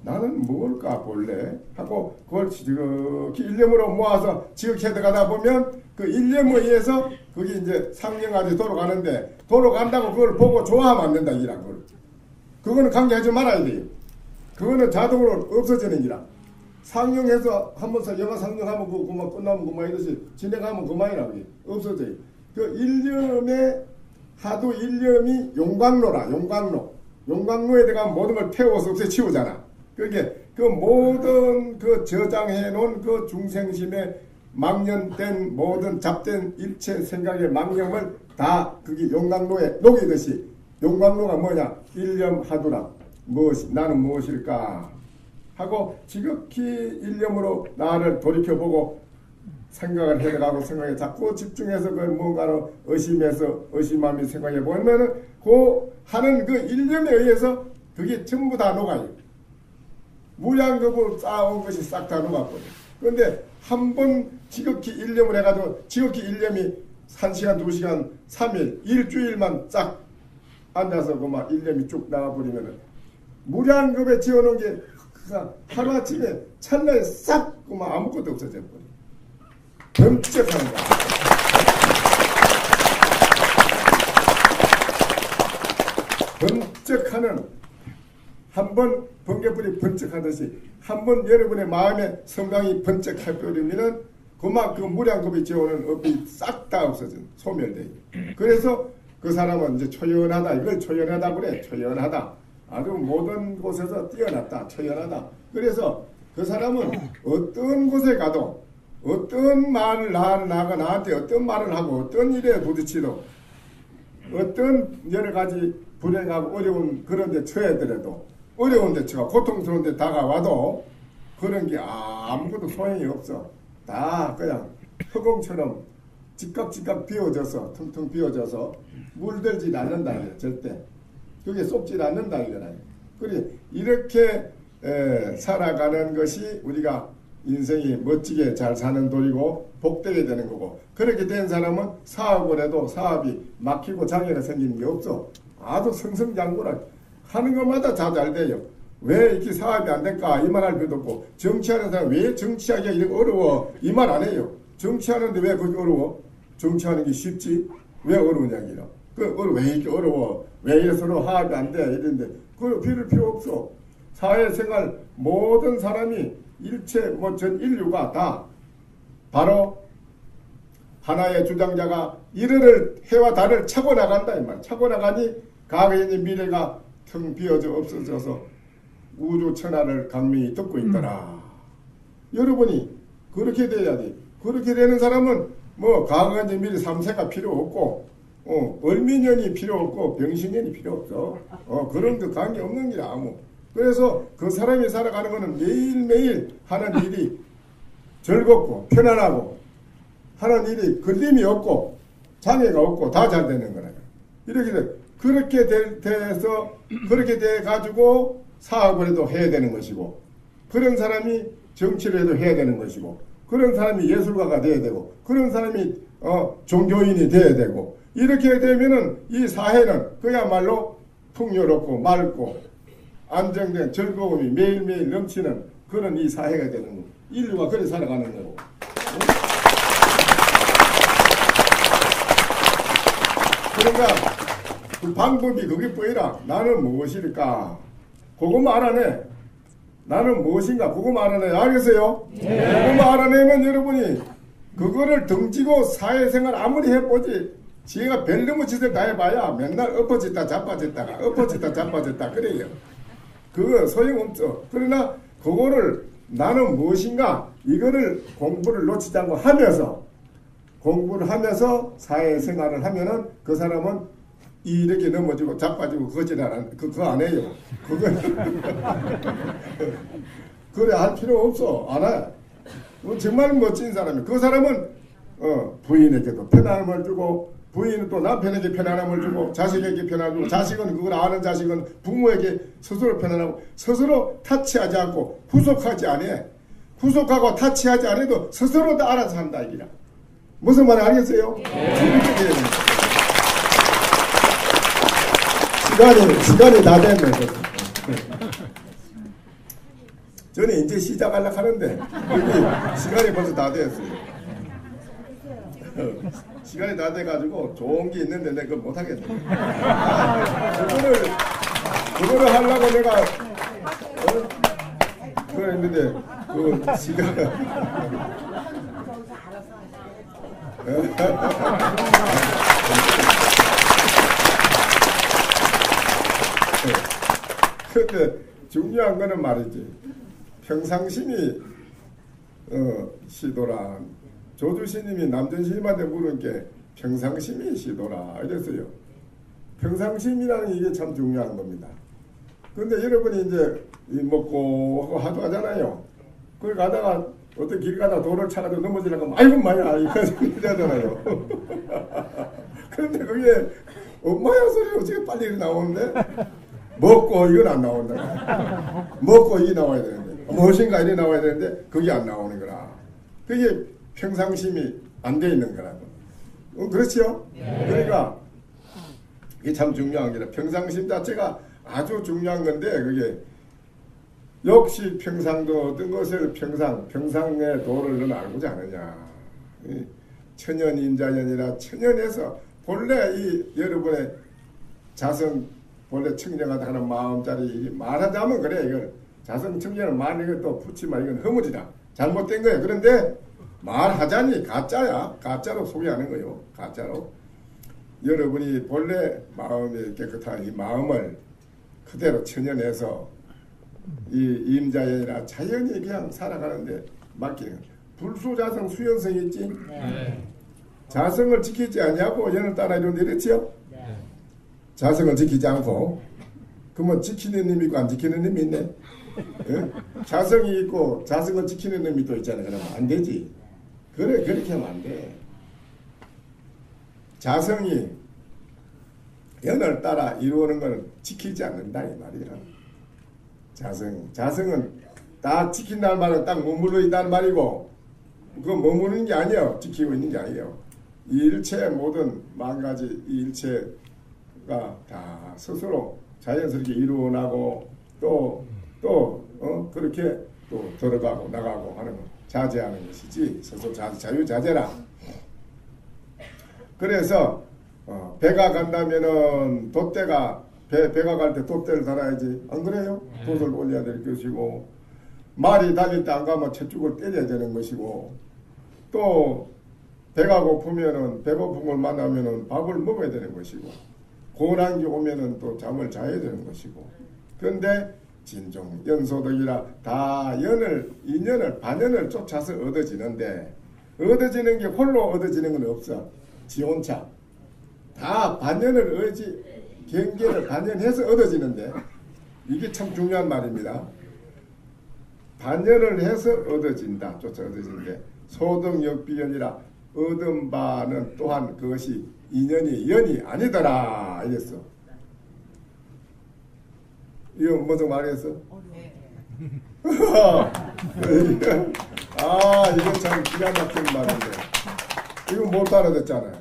나는 뭘까 볼래 하고 그걸 지극히 일념으로 모아서 지극히 들어가다 보면 그 일념에 의해서 그게 이제 상령까지 돌아가는데 돌아간다고 그걸 보고 좋아하면 안 된다. 이란 걸. 그거는 강조하지 말아야 돼요. 그거는 자동으로 없어지는 기라. 상영해서 한번 영화 상영하면 그만 끝나면 그만 이듯이 진행하면 그만이라고 없어져요. 그 일념의 하도 일념이 용광로라. 용광로에 들어가면 모든 걸 태워서 없애치우잖아. 그게 그 모든 그 저장해 놓은 그 중생심에 망연된 모든 잡된 일체 생각의 망령을 다 그게 용광로에 녹이듯이 용광로가 뭐냐? 일념 하두라. 나는 무엇일까? 하고 지극히 일념으로 나를 돌이켜보고 생각을 해나가고 생각에 자꾸 집중해서 그 뭔가로 의심하며 생각해 보면은 그 하는 그 일념에 의해서 그게 전부 다 녹아요. 무량겁을 쌓아온 것이 싹 다 녹았거든. 그런데 한 번 지극히 일념을 해가지고 지극히 일념이 1시간, 2시간, 3일, 일주일만 싹 앉아서 그만 일념이 쭉 나와버리면은 무량겁에 지어놓은 게 하루아침에 찰나에 싹 그만 아무것도 없어져 버려. 범쩍하는 거야. 번쩍하는 한번 번개불이 번쩍하듯이 한번 여러분의 마음에 성강이 번쩍해버리면 그만큼 무량겁이 지어오는 업이 싹 다 없어진 소멸돼. 그래서 그 사람은 이제 초연하다. 이걸 초연하다 그래. 초연하다. 아주 모든 곳에서 뛰어났다. 초연하다. 그래서 그 사람은 어떤 곳에 가도 어떤 말을 나한테 어떤 말을 하고 어떤 일에 부딪히도 어떤 여러 가지 불행하고 어려운 그런 데 처해더라도 어려운 데 처가 고통스러운 데 다가와도 그런 게 아무것도 소용이 없어. 다 그냥 허공처럼 즉각 비워져서 퉁퉁 비워져서 물들지 않는다. 절대. 그게 쏟지 않는다. 이거라. 그래 이렇게 살아가는 것이 우리가 인생이 멋지게 잘 사는 도리고 복되게 되는 거고 그렇게 된 사람은 사업을 해도 사업이 막히고 장애가 생기는 게 없어. 아주 승승장구라 하는 것마다 다 잘 돼요. 왜 이렇게 사업이 안 될까 이 말 할 필요도 없고 정치하는 사람 왜 정치하기가 이렇게 어려워 이 말 안 해요. 정치하는데 왜 그렇게 어려워? 정치하는 게 쉽지 왜 어려우냐 이라. 왜 이렇게 어려워 왜 이래 서로 화합이 안 돼 이런데 그거 필요 없어. 사회생활 모든 사람이 일체 전 인류가 다 바로 하나의 주장자가 이르를 해와 달을 차고 나간다 이 말. 차고 나가니 과거의 미래가 텅 비어져 없어져서 우주 천하를 강민이 덮고 있더라. 여러분이 그렇게 돼야 돼. 그렇게 되는 사람은 뭐 과거의 미래 3세가 필요 없고 얼미년이 필요 없고 병신년이 필요 없어. 그런 거 관계 없는 길 아무. 그래서 그 사람이 살아가는 것은 매일매일 하는 일이 즐겁고 편안하고 하는 일이 걸림이 없고 장애가 없고 다 잘 되는 거라. 이렇게 돼. 그렇게 돼서 그렇게 돼 가지고 사업을 해도 해야 되는 것이고 그런 사람이 정치를 해도 해야 되는 것이고 그런 사람이 예술가가 돼야 되고 그런 사람이 종교인이 돼야 되고 이렇게 되면은 이 사회는 그야말로 풍요롭고 맑고 안정된 즐거움이 매일매일 넘치는 그런 이 사회가 되는 거. 인류가 그래 살아가는 거고. 그러니까 그 방법이 그게 뭐이라. 나는 무엇일까? 그거만 알아내. 나는 무엇인가? 그거만 알아내. 알겠어요? 네. 그거만 알아내면 여러분이 그거를 등지고 사회생활 아무리 해보지 지가 별너무 짓을 다 해봐야 맨날 엎어졌다 자빠졌다가 엎어졌다 자빠졌다 그래요. 그거 소용없어. 그러나 그거를 나는 무엇인가 이거를 공부를 놓치지 않고 하면서 공부를 하면서 사회생활을 하면은 그 사람은 이렇게 넘어지고 자빠지고 그거 안 해요. 그거 그래 할 필요 없어. 안 해. 정말 멋진 사람이에요. 그 사람은 부인에게도 편안함을 주고 부인은 또 남편에게 편안함을 주고 자식에게 편안함을 주고 자식은 그걸 아는 자식은 부모에게 스스로 편안하고 스스로 타치하지 않고 후속하지 않아. 후속하고 타치하지 않아도 스스로 다 알아서 한다 이기라. 무슨 말인지 알겠어요? 네. 시간이 다 됐네. 저는 이제 시작하려고 하는데 시간이 벌써 다 됐어요. 시간이 다 돼가지고 좋은 게 있는데 내가 그걸 못하겠네. 그거를 하려고 내가 그걸 했는데 그 시간 근데 중요한 거는 말이지 평상심이 시도라. 조주스님이 남전스님한테 물은 게 평상심이 시도라 이랬어요. 평상심이라는 이게 참 중요한 겁니다. 그런데 여러분이 이제 먹고 하고 하잖아요. 그걸 가다가 어떤 길 가다가 돌을 차가지고 넘어지려고 하면 아이고 마야 이거 하잖아요. 그런데 그게 엄마야 소리가 어떻게 빨리 이렇게 나오는데 먹고 이건 안 나온다. 먹고 이게 나와야 되는데 무엇인가 이래 나와야 되는데 그게 안 나오는 거라. 그게 평상심이 안 돼 있는 거라고. 그렇지요? 네. 그러니까 이게 참 중요한 게라. 평상심 자체가 아주 중요한 건데 그게 역시 평상도 어떤 것을 평상의 도를 넌 알고자 하느냐. 천연인자연이라 천연에서 본래 이 여러분의 자성 본래 청정하다 하는 마음자리 말하자면 그래 이걸 자성 청정은 말 이거 또 붙이면 이건 허물이다. 잘못된 거예요. 그런데 말하자니 가짜야. 가짜로 소개하는 거요. 가짜로. 여러분이 본래 마음이 깨끗한 이 마음을 그대로 천연해서 이 임자연이나 자연이 그냥 살아가는데 맡기는 불수자성 수연성 있지. 네. 자성을 지키지 않냐고 연을 따라 이런데 이랬지요. 네. 자성을 지키지 않고 그러면 지키는 놈이 있고 안 지키는 놈이 있네. 예? 자성이 있고 자성을 지키는 놈이 또 있잖아요. 그러면 안 되지. 그래 그렇게 하면 안 돼. 자성이 연을 따라 이루어는 걸 지키지 않는다 이 말이야. 자성은 다 지킨다는 말은 딱 머물러 있다는 말이고 그거 머무르는 게 아니에요. 지키고 있는 게 아니에요. 이 일체 모든 만가지 이 일체가 다 스스로 자연스럽게 이루어나고 또 그렇게 또 들어가고 나가고 하는 거 자제하는 것이지 스스로 자유자재라. 그래서 배가 간다면은 돛대가 배가 갈 때 돛대를 달아야지 안 그래요? 돛을 올려야 될 것이고 말이 달릴 때 안 가면 쳇죽을 때려야 되는 것이고 또 배가 고프면은 배고픔을 만나면은 밥을 먹어야 되는 것이고 고난기 오면은 또 잠을 자야 되는 것이고 그런데 진종 연소득이라 다 인연을 반연을 쫓아서 얻어지는데 얻어지는 게 홀로 얻어지는 건 없어. 지 혼자 다 반연을 경계를 반연해서 얻어지는데 이게 참 중요한 말입니다. 반연을 해서 얻어진다. 쫓아 얻어지는데 소득역비연이라 얻은 바는 또한 그것이 연이 아니더라 이랬어. 이거 뭐죠 말했어? 이거 참 기가 막힌 말인데 이거 못 알아듣잖아요.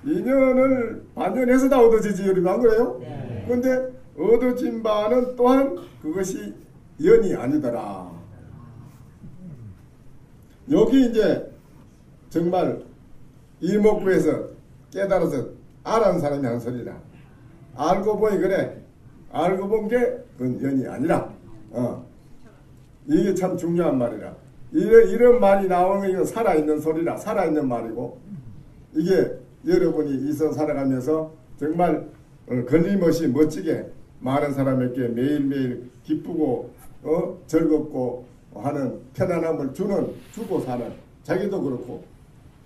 인연을 반연해서 다 얻어지지 여러분 안 그래요? 그런데 얻어진 바는 또한 그것이 연이 아니더라. 여기 이제 정말 이목구에서 깨달아서 알아는 사람이 한 소리라. 알고 보니 그래. 알고 본 게 그건 연이 아니라. 이게 참 중요한 말이라. 이런 말이 나오는 건 이건 살아있는 소리라. 살아있는 말이고 이게 여러분이 이서 살아가면서 정말 걸림없이 멋지게 많은 사람에게 매일매일 기쁘고 즐겁고 하는 편안함을 주고 사는 자기도 그렇고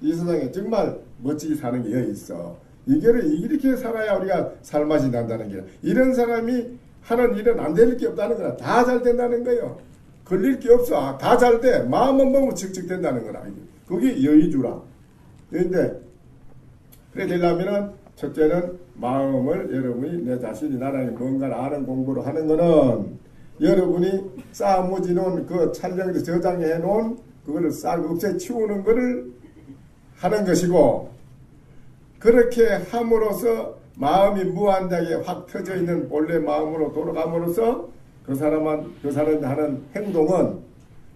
이 세상에 정말 멋지게 사는 게 여기 있어. 이렇게 살아야 우리가 살맛이 난다는 게 이런 사람이 하는 일은 안 될 게 없다는 거라. 다 잘 된다는 거예요. 걸릴 게 없어. 다 잘 돼. 마음만 먹으면 칙칙 된다는 거라. 그게 여의주라. 그런데 그래 되려면은 첫째는 마음을 여러분이 내 자신이 나라니 뭔가를 아는 공부를 하는 거는 여러분이 쌓아무지 놓은 그 촬영에서 저장해 놓은 그거를 싹 없애치우는 거를 하는 것이고 그렇게 함으로써 마음이 무한하게 확 터져 있는 본래 마음으로 돌아감으로써 그 사람이 하는 행동은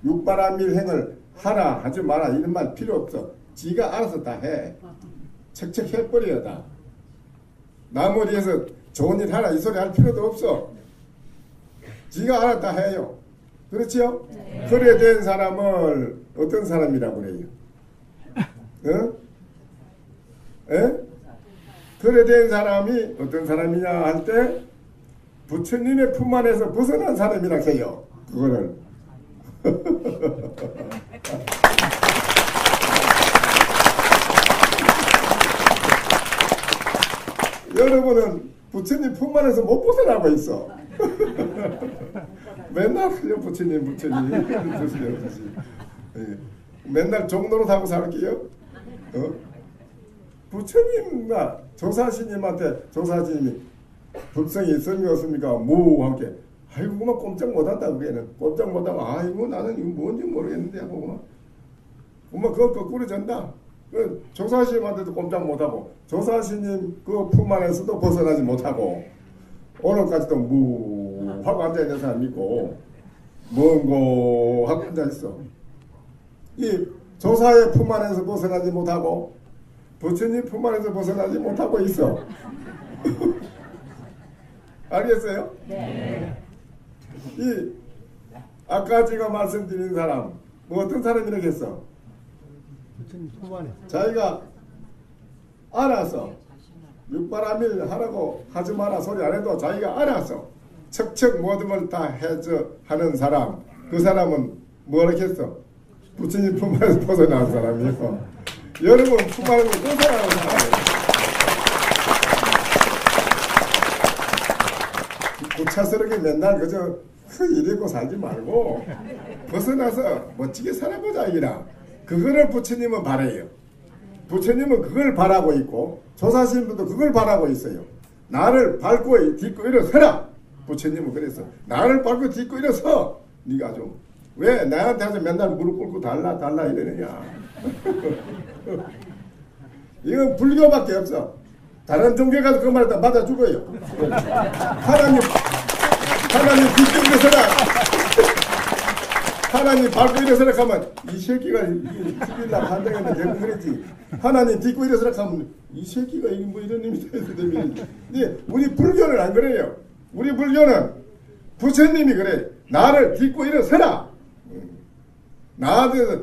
육바라밀 행을 하라 하지 마라 이런 말 필요 없어. 지가 알아서 다 해. 척척 해버려야 다. 남을 위해서 좋은 일 하라 이 소리 할 필요도 없어. 지가 알아서 다 해요. 그렇지요? 네. 그래 된 사람을 어떤 사람이라고 그래요? 그래 된 사람이 어떤 사람이냐 할 때 부처님의 품 안에서 벗어난 사람이라고 해요. 그거를. 여러분은 부처님 품 안에서 못 벗어나고 있어. 맨날 그냥 부처님 맨날 종로로 하고 살게요. 부처님과 조사스님한테 조사스님이 불성이 있습니까 없습니까? 무 함께 아이고 그만 꼼짝 못한다 그게는 꼼짝 못하고 아이고 나는 이거 뭔지 모르겠는데 하고 그만 그거 거꾸로 전다. 그 조사스님한테도 꼼짝 못하고 조사스님 그 품 안에서도 벗어나지 못하고 오늘까지도 무 하고 앉아있는 사람이 있고 뭔고 하고 앉아있어. 이 조사의 품 안에서 벗어나지 못하고 부처님 품 안에서 벗어나지 못하고 있어. 알겠어요? 네. 이 아까 제가 말씀드린 사람 뭐 어떤 사람이라고 했어? 자기가 알아서 육바라밀 하라고 하지 마라 소리 안 해도 자기가 알아서 척척 모든 걸 다 해줘 하는 사람, 그 사람은 뭐라 했어? 부처님 품 안에서 벗어난 사람이에요. 여러분 품 안에서 벗어나는 사람이에요. 고차스럽게 맨날 그저 이러고 살지 말고 벗어나서 멋지게 살아보자 이라. 그거를 부처님은 바래요. 부처님은 그걸 바라고 있고 조사신분도 그걸 바라고 있어요. 나를 밟고 딛고 일어서라. 부처님은 그래서 나를 밟고 딛고 일어서. 네가 좀 왜 나한테 와서 맨날 무릎 꿇고 달라 이러느냐. 이건 불교밖에 없어. 다른 종교에 가서 그 말을 다 맞아 죽어요. 하나님 딛고 일어서라. 하나님 밟고 일어서라 하면 이 새끼가 죽일라 판정했는데 대부분 그랬지. 하나님 딛고 일어서라 하면 이 새끼가 이게 뭐 이런 의미도 되면. 근데 우리 불교는 안 그래요. 우리 불교는 부처님이 그래. 나를 딛고 일어서라. 나한테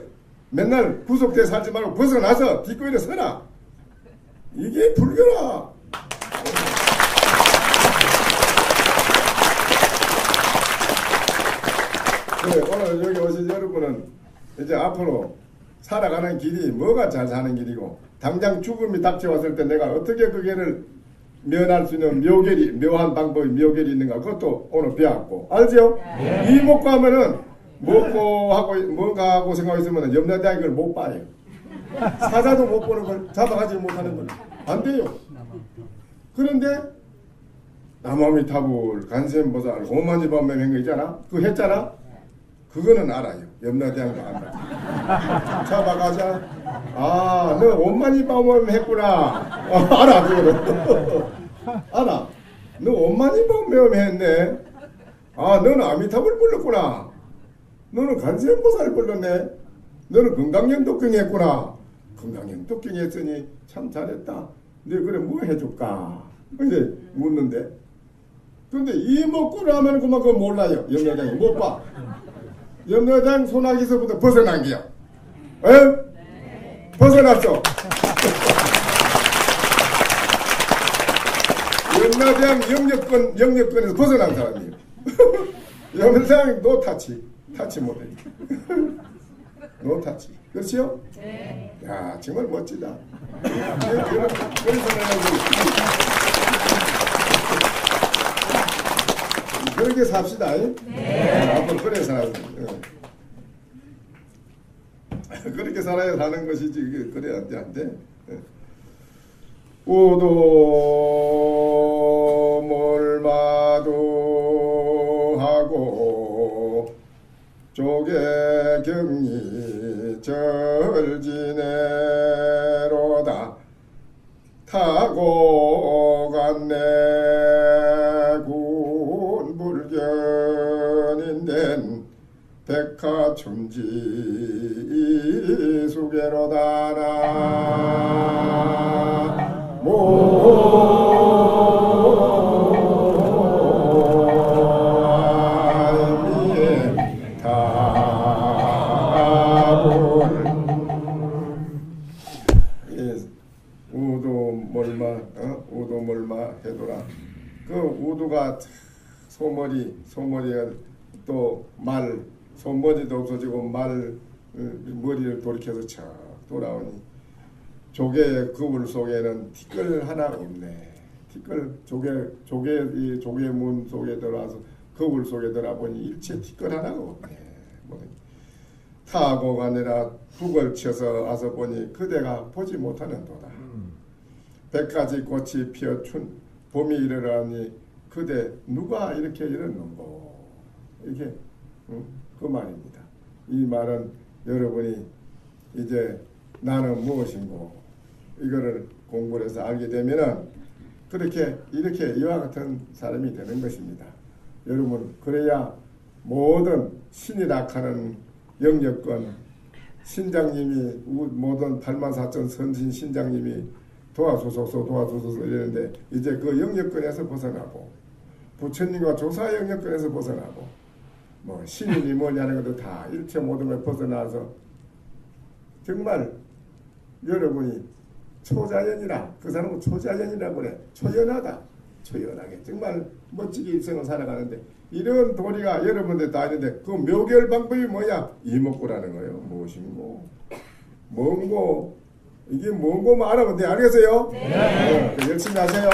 맨날 구속돼 살지 말고 벗어나서 딛고 일어서라. 이게 불교라. 그래, 오늘 여기 오신 여러분은 이제 앞으로 살아가는 길이 뭐가 잘 사는 길이고 당장 죽음이 닥쳐왔을 때 내가 어떻게 그 길을 면할 수 있는 묘한 방법이 묘결이 있는가 그것도 오늘 배웠고 알죠? 네. 이 먹고 하면은 먹고 하고 뭔가 하고 생각했으면 염라대왕 이걸 못 봐요. 사자도 못 보는 걸 잡아가지 못하는 걸 안 돼요. 그런데 남아미타불 간센보살 오만지반매한 거 있잖아. 그거 했잖아. 그거는 알아요. 염라대왕도 알아. 잡아가자. 아, 너 오만지반매 했구나. 알아 그거는. 알아. 너 오만지반매 했네. 아, 너는 아미타불 불렀구나. 너는 간센보살 불렀네. 너는 건강염독경 했구나. 건강염독경 했으니 참 잘했다. 너 그래 뭐 해줄까? 이제 묻는데. 근데 이 먹고 하면 그만큼 몰라요. 염라대왕이 못 봐. 염라대왕 소나기서부터 벗어난 게요. 에? 네. 벗어났어. 염라대왕 영역권에서 벗어난 사람이에요. 염라대왕 타치 못해. 노타치. 그렇지요? 네. 야, 정말 멋지다. 그래서 그렇게 삽시다. 네. 앞으로 그래 살아요. 그렇게 살아야 사는 것이지. 그래야 안 돼. 우도 몰마도 하고 조계경리 절지내로다 타고 갔네 군불견인된 백화춘지 수계로다나 우도몰마 해도라. 그 우도가 소머리가 또 말 손머리도 없어지고 머리를 돌이켜서 척 돌아오니 조개 그물 속에는 티끌 하나 없네. 티끌 조개문 속에 들어와서 그물 속에 들어보니 일체 티끌 하나가 없네. 타고 가느라 북을 쳐서 와서 보니 그대가 보지 못하는 도다. 100가지 꽃이 피어춘 봄이 이르라니 그대 누가 이렇게 이랬는고. 이렇게 그 말입니다. 이 말은 여러분이 이제 나는 무엇인고 이거를 공부를 해서 알게 되면은 이렇게 이와 같은 사람이 되는 것입니다. 여러분 그래야 모든 신이라 하는 영역권 신장님이 모든 84,000 선신 신장님이 도와주소서 이러는데 이제 그 영역권에서 벗어나고 부처님과 조사 영역권에서 벗어나고 뭐 신인이 뭐냐는 것도 다 일체 모든 걸 벗어나서 정말 여러분이 초자연이라, 그 사람은 초자연이라고 그래. 초연하다. 초연하게 정말 멋지게 일생을 살아가는데 이런 도리가 여러분들 다 있는데 그 묘결 방법이 뭐야? 이목구라는 거예요. 무엇인고? 뭔고? 이게 뭔고 알아보면 돼. 알겠어요? 네. 열심히 하세요.